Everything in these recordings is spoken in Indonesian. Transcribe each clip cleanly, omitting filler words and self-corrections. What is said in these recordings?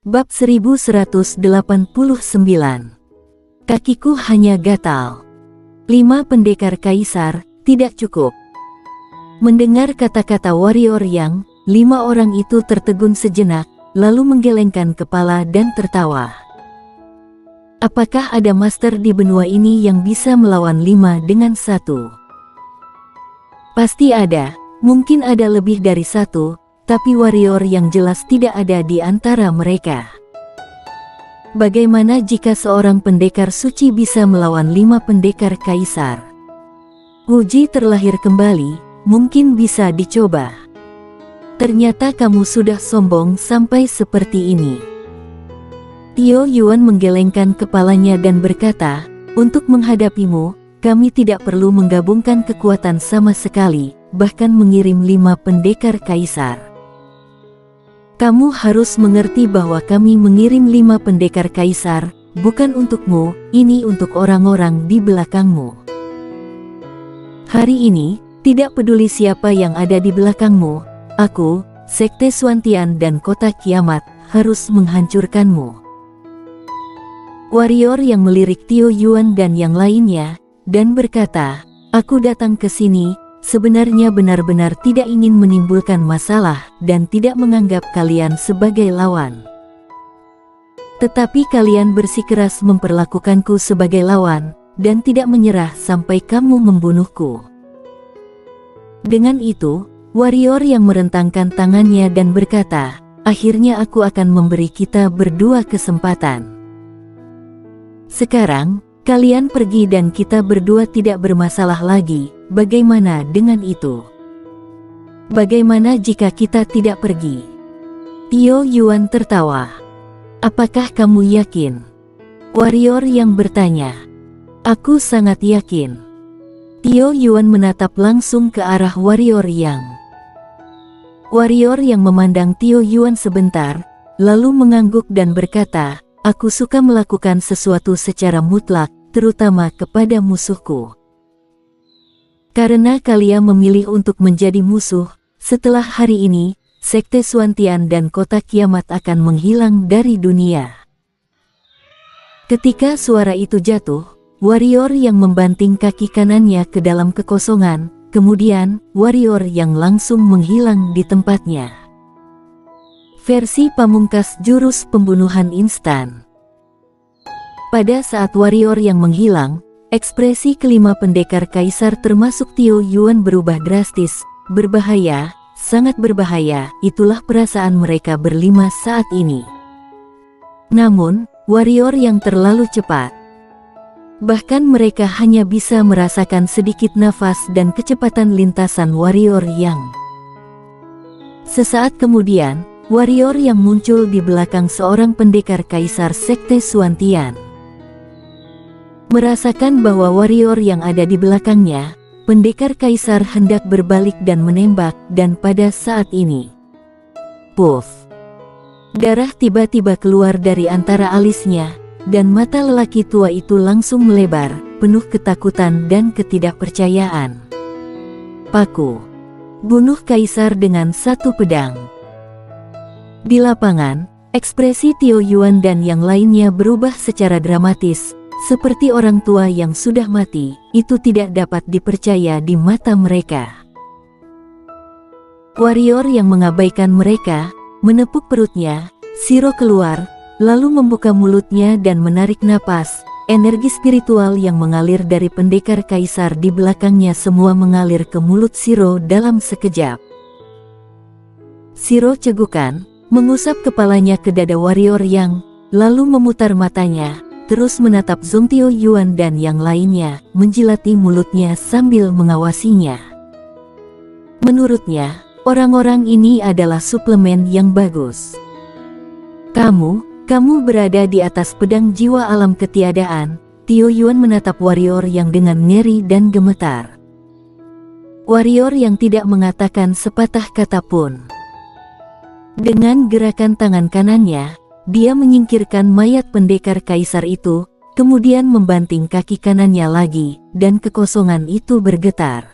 Bab 1189. Kakiku hanya gatal. 5 pendekar kaisar, tidak cukup. Mendengar kata-kata warrior yang 5 orang itu tertegun sejenak, lalu menggelengkan kepala dan tertawa. Apakah ada master di benua ini yang bisa melawan 5 dengan 1? Pasti ada, mungkin ada lebih dari 1. Tapi warrior yang jelas tidak ada di antara mereka. Bagaimana jika seorang pendekar suci bisa melawan 5 pendekar kaisar? Wuji terlahir kembali, mungkin bisa dicoba. Ternyata kamu sudah sombong sampai seperti ini. Tio Yuan menggelengkan kepalanya dan berkata, untuk menghadapimu, kami tidak perlu menggabungkan kekuatan sama sekali, bahkan mengirim 5 pendekar kaisar. Kamu harus mengerti bahwa kami mengirim 5 pendekar kaisar, bukan untukmu, ini untuk orang-orang di belakangmu. Hari ini, tidak peduli siapa yang ada di belakangmu, aku, Sekte Suantian dan Kota Kiamat, harus menghancurkanmu. Warrior yang melirik Tio Yuan dan yang lainnya, dan berkata, aku datang ke sini, sebenarnya benar-benar tidak ingin menimbulkan masalah dan tidak menganggap kalian sebagai lawan. Tetapi kalian bersikeras memperlakukanku sebagai lawan, dan tidak menyerah sampai kamu membunuhku. Dengan itu, warrior yang merentangkan tangannya dan berkata, akhirnya aku akan memberi kita berdua kesempatan. Sekarang, kalian pergi dan kita berdua tidak bermasalah lagi. Bagaimana dengan itu? Bagaimana jika kita tidak pergi? Tio Yuan tertawa. Apakah kamu yakin? Warrior yang bertanya. Aku sangat yakin. Tio Yuan menatap langsung ke arah warrior yang. Warrior yang memandang Tio Yuan sebentar, lalu mengangguk dan berkata, aku suka melakukan sesuatu secara mutlak, terutama kepada musuhku. Karena kalian memilih untuk menjadi musuh, setelah hari ini, Sekte Suantian dan Kota Kiamat akan menghilang dari dunia. Ketika suara itu jatuh, warrior yang membanting kaki kanannya ke dalam kekosongan, kemudian, warrior yang langsung menghilang di tempatnya. Versi pamungkas jurus pembunuhan instan. Pada saat warrior yang menghilang, ekspresi kelima pendekar kaisar termasuk Tio Yuan berubah drastis, berbahaya, sangat berbahaya, itulah perasaan mereka berlima saat ini. Namun, warrior yang terlalu cepat. Bahkan mereka hanya bisa merasakan sedikit nafas dan kecepatan lintasan warrior yang. Sesaat kemudian, warrior yang muncul di belakang seorang pendekar kaisar Sekte Suantian. Merasakan bahwa warrior yang ada di belakangnya, pendekar kaisar hendak berbalik dan menembak, dan pada saat ini, puff, darah tiba-tiba keluar dari antara alisnya, dan mata lelaki tua itu langsung melebar, penuh ketakutan dan ketidakpercayaan. Paku, bunuh kaisar dengan 1 pedang. Di lapangan, ekspresi Tio Yuan dan yang lainnya berubah secara dramatis. Seperti orang tua yang sudah mati, itu tidak dapat dipercaya di mata mereka. Warrior yang mengabaikan mereka, menepuk perutnya, Shiro keluar, lalu membuka mulutnya dan menarik napas. Energi spiritual yang mengalir dari pendekar kaisar di belakangnya semua mengalir ke mulut Shiro dalam sekejap. Shiro cegukan, mengusap kepalanya ke dada warrior yang, lalu memutar matanya. Terus menatap Zong Tio Yuan dan yang lainnya, menjilati mulutnya sambil mengawasinya. Menurutnya, orang-orang ini adalah suplemen yang bagus. Kamu berada di atas pedang jiwa alam ketiadaan. Tio Yuan menatap warrior yang dengan ngeri dan gemetar. Warrior yang tidak mengatakan sepatah kata pun. Dengan gerakan tangan kanannya, dia menyingkirkan mayat pendekar kaisar itu, kemudian membanting kaki kanannya lagi, dan kekosongan itu bergetar.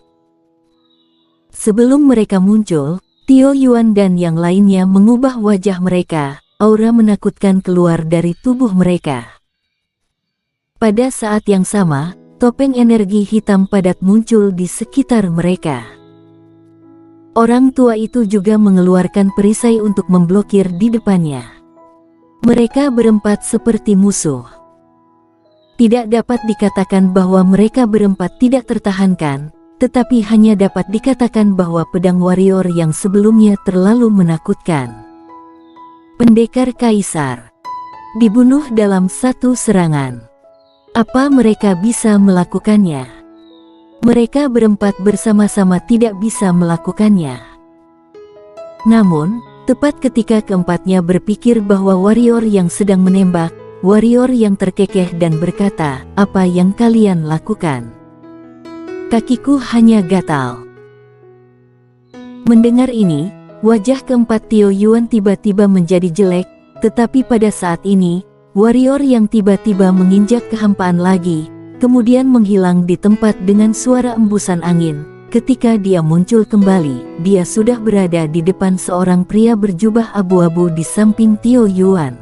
Sebelum mereka muncul, Tio Yuan dan yang lainnya mengubah wajah mereka, aura menakutkan keluar dari tubuh mereka. Pada saat yang sama, topeng energi hitam padat muncul di sekitar mereka. Orang tua itu juga mengeluarkan perisai untuk memblokir di depannya. Mereka berempat seperti musuh. Tidak dapat dikatakan bahwa mereka berempat tidak tertahankan, tetapi hanya dapat dikatakan bahwa pedang warrior yang sebelumnya terlalu menakutkan. Pendekar Kaisar dibunuh dalam satu serangan. Apa mereka bisa melakukannya? Mereka berempat bersama-sama tidak bisa melakukannya. Namun, tepat ketika keempatnya berpikir bahwa warrior yang sedang menembak, warrior yang terkekeh dan berkata, "Apa yang kalian lakukan? Kakiku hanya gatal." Mendengar ini, wajah keempat Tio Yuan tiba-tiba menjadi jelek, tetapi pada saat ini, warrior yang tiba-tiba menginjak kehampaan lagi, kemudian menghilang di tempat dengan suara embusan angin. Ketika dia muncul kembali, dia sudah berada di depan seorang pria berjubah abu-abu di samping Tio Yuan.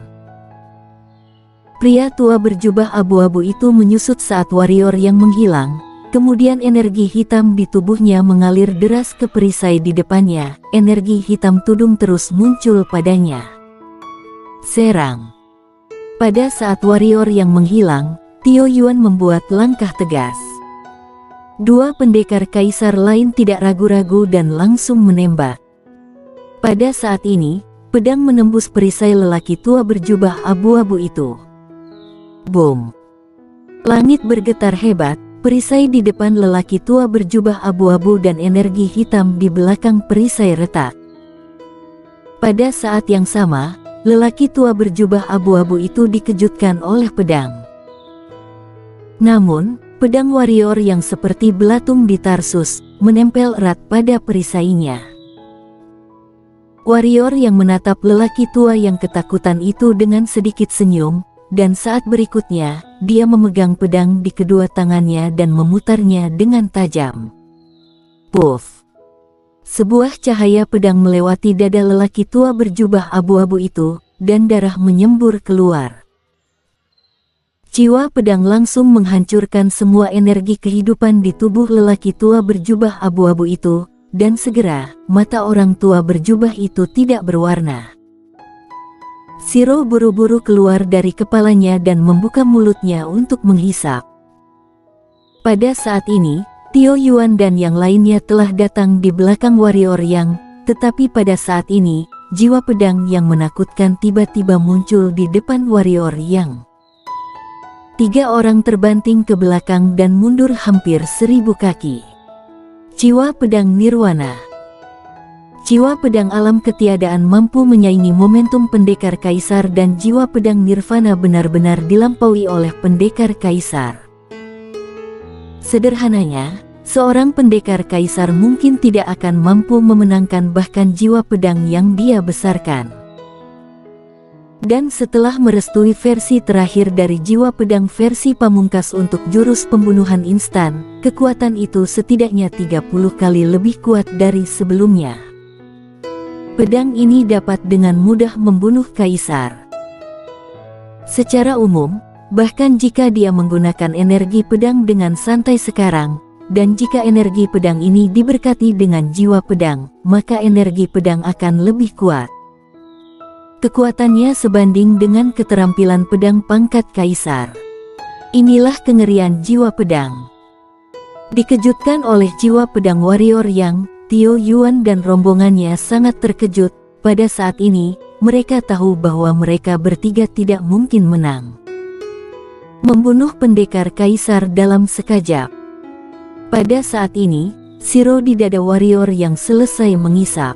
Pria tua berjubah abu-abu itu menyusut saat warrior yang menghilang, kemudian energi hitam di tubuhnya mengalir deras ke perisai di depannya, energi hitam tudung terus muncul padanya. Serang. Pada saat warrior yang menghilang, Tio Yuan membuat langkah tegas. Dua pendekar kaisar lain tidak ragu-ragu dan langsung menembak. Pada saat ini, pedang menembus perisai lelaki tua berjubah abu-abu itu. Boom! Langit bergetar hebat, perisai di depan lelaki tua berjubah abu-abu dan energi hitam di belakang perisai retak. Pada saat yang sama, lelaki tua berjubah abu-abu itu dikejutkan oleh pedang. Namun, pedang warrior yang seperti belatung di Tarsus, menempel erat pada perisainya. Warrior yang menatap lelaki tua yang ketakutan itu dengan sedikit senyum, dan saat berikutnya, dia memegang pedang di kedua tangannya dan memutarnya dengan tajam. Puff! Sebuah cahaya pedang melewati dada lelaki tua berjubah abu-abu itu, dan darah menyembur keluar. Jiwa pedang langsung menghancurkan semua energi kehidupan di tubuh lelaki tua berjubah abu-abu itu, dan segera, mata orang tua berjubah itu tidak berwarna. Shiro buru-buru keluar dari kepalanya dan membuka mulutnya untuk menghisap. Pada saat ini, Tio Yuan dan yang lainnya telah datang di belakang warrior yang, tetapi pada saat ini, jiwa pedang yang menakutkan tiba-tiba muncul di depan warrior yang. 3 orang terbanting ke belakang dan mundur hampir 1000 kaki. Jiwa pedang nirwana. Jiwa pedang alam ketiadaan mampu menyaingi momentum pendekar kaisar dan jiwa pedang nirvana benar-benar dilampaui oleh pendekar kaisar. Sederhananya, seorang pendekar kaisar mungkin tidak akan mampu memenangkan bahkan jiwa pedang yang dia besarkan. Dan setelah merestui versi terakhir dari jiwa pedang versi pamungkas untuk jurus pembunuhan instan, kekuatan itu setidaknya 30 kali lebih kuat dari sebelumnya. Pedang ini dapat dengan mudah membunuh kaisar. Secara umum, bahkan jika dia menggunakan energi pedang dengan santai sekarang, dan jika energi pedang ini diberkati dengan jiwa pedang, maka energi pedang akan lebih kuat. Kekuatannya sebanding dengan keterampilan pedang pangkat kaisar. Inilah kengerian jiwa pedang. Dikejutkan oleh jiwa pedang warrior yang, Tio Yuan dan rombongannya sangat terkejut. Pada saat ini, mereka tahu bahwa mereka bertiga tidak mungkin menang. Membunuh pendekar kaisar dalam sekejap. Pada saat ini, Shiro di dada warrior yang selesai mengisap.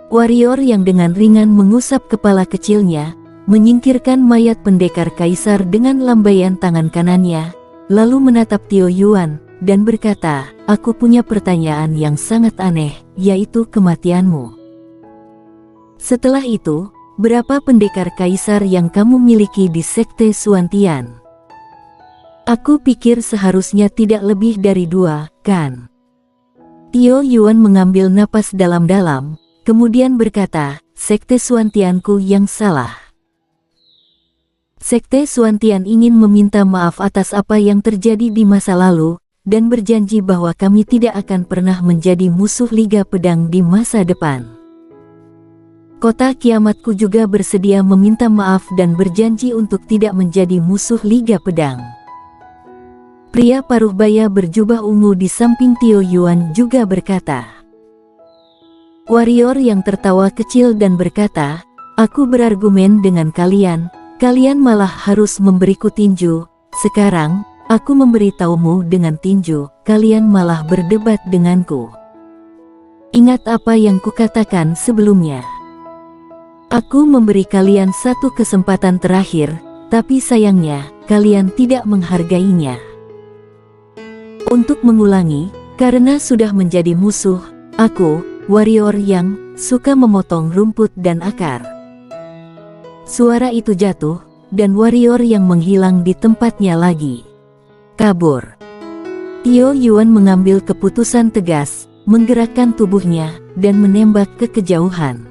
Warrior yang dengan ringan mengusap kepala kecilnya, menyingkirkan mayat pendekar kaisar dengan lambaian tangan kanannya, lalu menatap Tio Yuan, dan berkata, "Aku punya pertanyaan yang sangat aneh, yaitu kematianmu. Setelah itu, berapa pendekar kaisar yang kamu miliki di Sekte Suantian?" "Aku pikir seharusnya tidak lebih dari 2, kan?" Tio Yuan mengambil napas dalam-dalam, kemudian berkata, Sekte Suantianku yang salah. Sekte Suantian ingin meminta maaf atas apa yang terjadi di masa lalu, dan berjanji bahwa kami tidak akan pernah menjadi musuh Liga Pedang di masa depan. Kota Kiamatku juga bersedia meminta maaf dan berjanji untuk tidak menjadi musuh Liga Pedang. Pria paruh baya berjubah ungu di samping Tio Yuan juga berkata. Warrior yang tertawa kecil dan berkata, "Aku berargumen dengan kalian, kalian malah harus memberiku tinju. Sekarang, aku memberitahumu dengan tinju, kalian malah berdebat denganku. Ingat apa yang kukatakan sebelumnya. Aku memberi kalian satu kesempatan terakhir, tapi sayangnya, kalian tidak menghargainya. Untuk mengulangi, karena sudah menjadi musuh, aku, warrior yang suka memotong rumput dan akar." Suara itu jatuh, dan warrior yang menghilang di tempatnya lagi. Kabur. Tio Yuan mengambil keputusan tegas, menggerakkan tubuhnya, dan menembak ke kejauhan.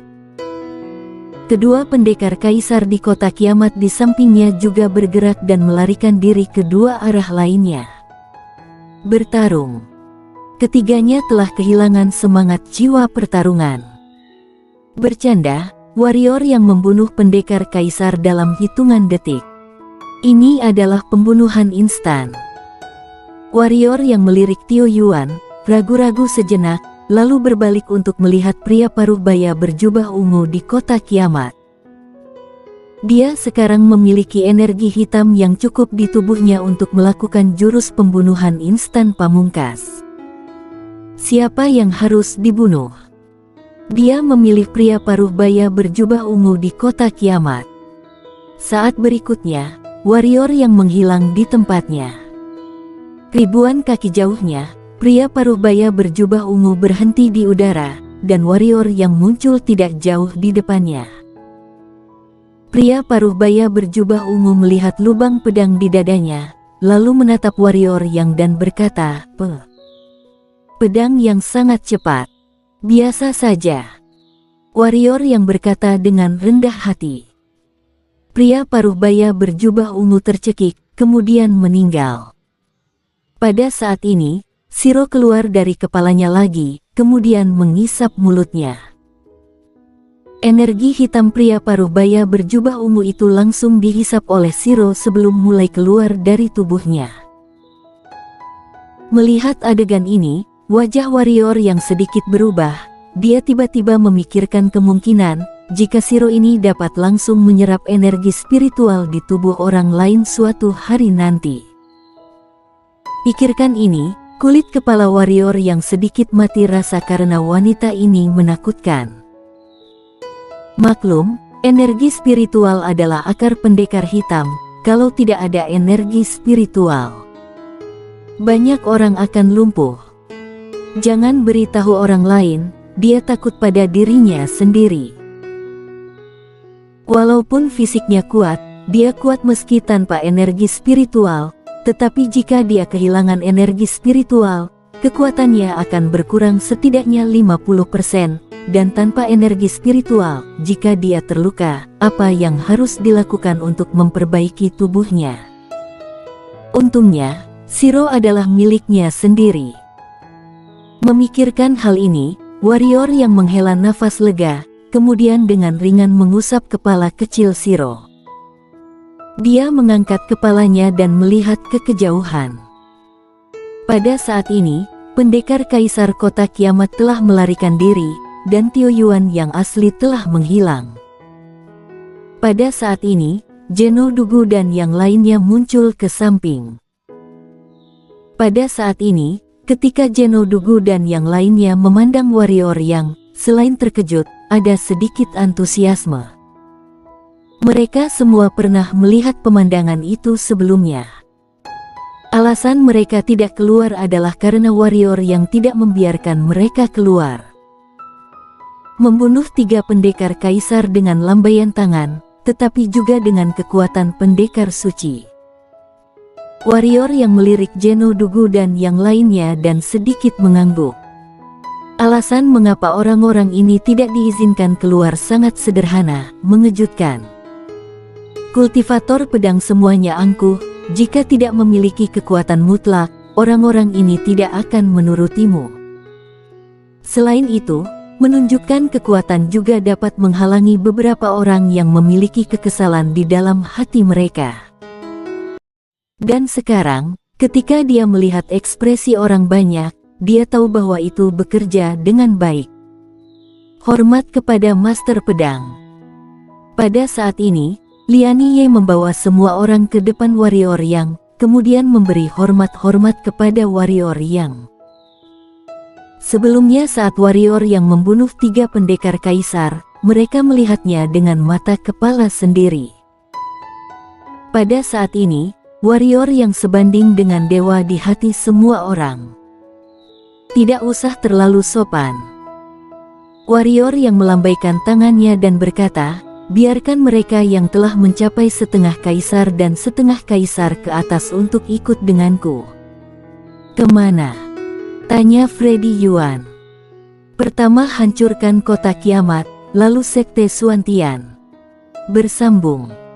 Kedua pendekar kaisar di kota kiamat di sampingnya juga bergerak dan melarikan diri ke dua arah lainnya. Bertarung. Ketiganya telah kehilangan semangat jiwa pertarungan. Bercanda, warrior yang membunuh pendekar kaisar dalam hitungan detik. Ini adalah pembunuhan instan. Warrior yang melirik Tio Yuan, ragu-ragu sejenak, lalu berbalik untuk melihat pria paruh baya berjubah ungu di kota kiamat. Dia sekarang memiliki energi hitam yang cukup di tubuhnya untuk melakukan jurus pembunuhan instan pamungkas. Siapa yang harus dibunuh? Dia memilih pria paruh baya berjubah ungu di kota kiamat. Saat berikutnya, warrior yang menghilang di tempatnya. Ribuan kaki jauhnya, pria paruh baya berjubah ungu berhenti di udara, dan warrior yang muncul tidak jauh di depannya. Pria paruh baya berjubah ungu melihat lubang pedang di dadanya, lalu menatap warrior yang dan berkata, "Pedang yang sangat cepat. Biasa saja." Warrior yang berkata dengan rendah hati. Pria paruh baya berjubah ungu tercekik, kemudian meninggal. Pada saat ini, Shiro keluar dari kepalanya lagi, kemudian mengisap mulutnya. Energi hitam pria paruh baya berjubah ungu itu langsung dihisap oleh Shiro sebelum mulai keluar dari tubuhnya. Melihat adegan ini, wajah warrior yang sedikit berubah. Dia tiba-tiba memikirkan kemungkinan, jika Shiro ini dapat langsung menyerap energi spiritual di tubuh orang lain suatu hari nanti. Pikirkan ini, kulit kepala warrior yang sedikit mati rasa karena wanita ini menakutkan. Maklum, energi spiritual adalah akar pendekar hitam. Kalau tidak ada energi spiritual, banyak orang akan lumpuh. Jangan beritahu orang lain, dia takut pada dirinya sendiri. Walaupun fisiknya kuat, dia kuat meski tanpa energi spiritual, tetapi jika dia kehilangan energi spiritual, kekuatannya akan berkurang setidaknya 50%, dan tanpa energi spiritual, jika dia terluka, apa yang harus dilakukan untuk memperbaiki tubuhnya? Untungnya, Shiro adalah miliknya sendiri. Memikirkan hal ini, warrior yang menghela nafas lega, kemudian dengan ringan mengusap kepala kecil Shiro. Dia mengangkat kepalanya dan melihat ke kejauhan. Pada saat ini, pendekar kaisar kota kiamat telah melarikan diri, dan Tio Yuan yang asli telah menghilang. Pada saat ini, Zheno Dugu dan yang lainnya muncul ke samping. Pada saat ini, ketika Zheno Dugu dan yang lainnya memandang warrior yang, selain terkejut, ada sedikit antusiasme. Mereka semua pernah melihat pemandangan itu sebelumnya. Alasan mereka tidak keluar adalah karena warrior yang tidak membiarkan mereka keluar. Membunuh 3 pendekar kaisar dengan lambaian tangan, tetapi juga dengan kekuatan pendekar suci. Warrior yang melirik Zheno Dugu dan yang lainnya dan sedikit mengangguk. Alasan mengapa orang-orang ini tidak diizinkan keluar sangat sederhana, mengejutkan. Kultivator pedang semuanya angkuh, jika tidak memiliki kekuatan mutlak, orang-orang ini tidak akan menurutimu. Selain itu, menunjukkan kekuatan juga dapat menghalangi beberapa orang yang memiliki kekesalan di dalam hati mereka. Dan sekarang, ketika dia melihat ekspresi orang banyak, dia tahu bahwa itu bekerja dengan baik. Hormat kepada Master Pedang. Pada saat ini, Lian Ye membawa semua orang ke depan Warrior Yang, kemudian memberi hormat-hormat kepada Warrior Yang. Sebelumnya saat Warrior Yang membunuh 3 pendekar kaisar, mereka melihatnya dengan mata kepala sendiri. Pada saat ini, Warrior Yang sebanding dengan dewa di hati semua orang. Tidak usah terlalu sopan. Warrior Yang melambaikan tangannya dan berkata, biarkan mereka yang telah mencapai setengah kaisar dan setengah kaisar ke atas untuk ikut denganku. Kemana? Tanya Freddy Yuan. Pertama hancurkan kota kiamat, lalu sekte Suantian. Bersambung.